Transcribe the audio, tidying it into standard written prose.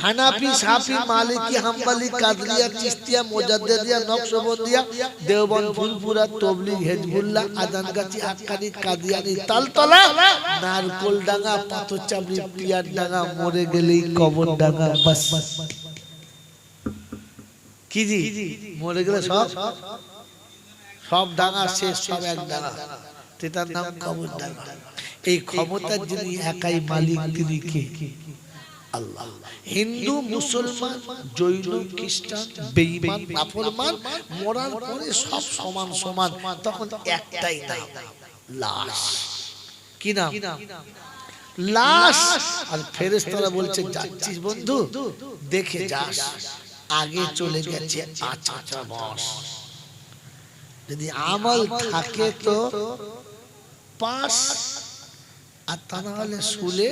হানাফি, শাফি, মালিকি, হাম্বলি, কাদরিয়া, চিশতিয়া, মুজাদ্দিদিয়া, নকশবন্দিয়া, দেওবন্দ, ফুলপুরা, তবলিগ, হিজবুল্লাহ, আজানগাছি, হাক্কানি, কাদিয়ানি, তালতলা, নারকোলডাঙ্গা, পাথরচাবড়ি, পিয়ারডাঙ্গা, মরে গেলেই কবরডাঙ্গা। বাস কি জি, মরে গেলে সব ডাঙ্গা শেষ, সব এক ডাঙ্গা, তার নাম কবরডাঙ্গা। এই ক্ষমতার যিনি একাই মালিক, তিনি কে? আল্লাহ। হিন্দু, মুসলমান, জৈন, খ্রিস্টান, বেঈমান, নাফরমান, মরার পরে সব সমান সমান, তখন একটাই নাম, লাশ। কি নাম? লাশ। আর ফেরেশতারা বলছে, যাচ্ছিস বন্ধু, দেখে যাস, আগে চলে গেছে আচাচা বস। যদি আমল থাকে তো পাস, আর তা না হলে শুলে